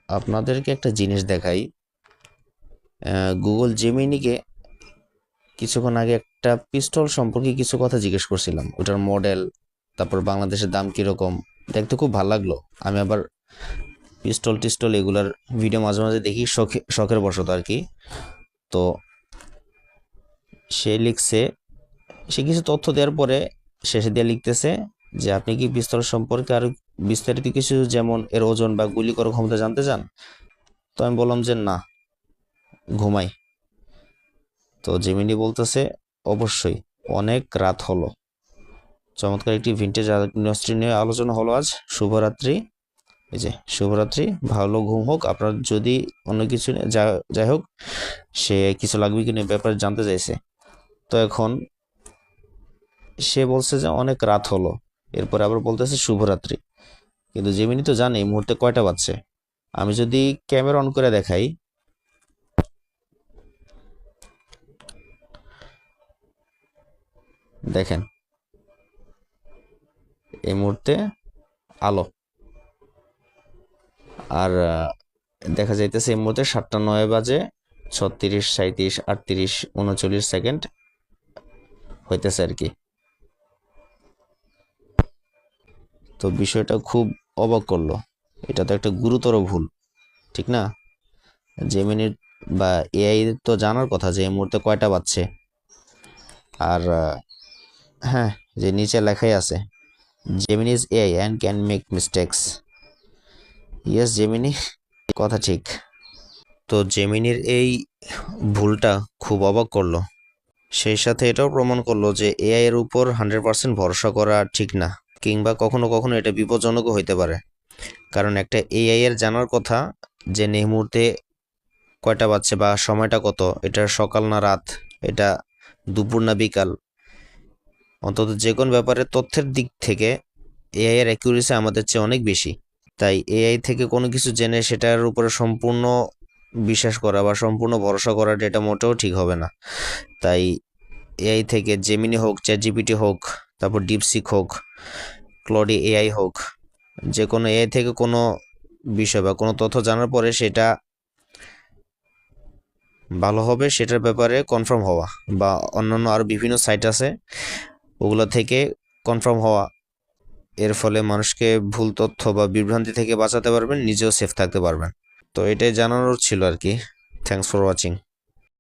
আপনাদেরকে একটা জিনিস দেখাই। গুগল জেমিনিকে কিছুক্ষণ আগে একটা পিস্তল সম্পর্কে কিছু কথা জিজ্ঞেস করছিলাম, ওটার মডেল, তারপর বাংলাদেশের দাম কীরকম। দেখতে খুব ভালো লাগলো। আমি আবার পিস্তল টিস্টল এগুলার ভিডিও মাঝে মাঝে দেখি, শখের বশত আর কি। তো সে লিখছে, সে কিছু তথ্য দেওয়ার পরে শেষে দিয়ে লিখতেছে যে আপনি কি পিস্তল সম্পর্কে আরো বিস্তারিত কিছু, যেমন এর ওজন বা গুলি করার ক্ষমতা জানতে চান? তো আমি বললাম যে না, ঘুমাই। তো জেমিনি বলতেছে, অবশ্যই, অনেক রাত হলো। চমৎকার একটি ভিন্টেজ আগ্নেয়াস্ত্র নিয়ে আলোচনা হলো আজ। শুভরাত্রি। এই যে শুভরাত্রি, ভালো ঘুম হোক আপনার। যদি অন্য কিছু যাই হোক, সে কিছু লাগবে কিনা ব্যাপারে জানতে চাইছে। তো এখন সে বলছে যে অনেক রাত হলো, এরপরে আবার বলতেছে শুভরাত্রি। কিন্তু জেমিনি তো জানে এই মুহূর্তে কয়টা বাজছে। আমি যদি ক্যামেরা অন করে দেখাই, দেখেন এই মুহূর্তে আলো। আর দেখা যাইতেছে এই মুহূর্তে 7:09 বাজে 36, 37, 38, 39 সেকেন্ড হইতেছে আর কি। তো বিষয়টা খুব অবাক করলো। এটা তো একটা গুরুতর ভুল, ঠিক না? জেমিনির বা এআই তো জানার কথা যে এই মুহূর্তে কয়টা বাজছে। আর হ্যাঁ, যে নিচে লেখাই আছে, Gemini is AI and can make mistakes. Yes Gemini, কথা ঠিক। তো জেমিনির এই ভুলটা খুব অবাক করলো। সেই সাথে এটাও প্রমাণ করলো যে এআই এর উপর 100% ভরসা করা ঠিক না, কিংবা কখনো কখনো এটা বিপজ্জনকও হইতে পারে। কারণ একটা এআই এর জানার কথা যে এই মুহূর্তে কয়টা বাজছে বা সময়টা কত, এটা সকাল না রাত, এটা দুপুর না বিকাল, অন্তত যে কোনো ব্যাপারে তথ্যের দিক থেকে এআই এর অ্যাকুরেসি আমাদের চেয়ে অনেক বেশি। তাই এআই থেকে কোনো কিছু জেনে সেটার উপরে সম্পূর্ণ বিশ্বাস করা বা সম্পূর্ণ ভরসা করাটা এটা মোটেও ঠিক হবে না। তাই এআই থেকে জেমিনি হোক, চ্যাটজিপিটি হোক, তারপর ডিপসিক হোক, ক্লডি এআই হোক, যে কোনো এআই থেকে কোনো বিষয় বা কোনো তথ্য জানার পরে সেটা ভালো হবে সেটার ব্যাপারে কনফার্ম হওয়া, বা অন্যান্য আরও বিভিন্ন সাইট আছে ওগুলো থেকে কনফার্ম হওয়া। এর ফলে মানুষকে ভুল তথ্য বা বিভ্রান্তি থেকে বাঁচাতে পারবেন, নিজেও সেফ থাকতে পারবেন। তো এটাই জানানোর ছিল আর কি। Thanks for watching.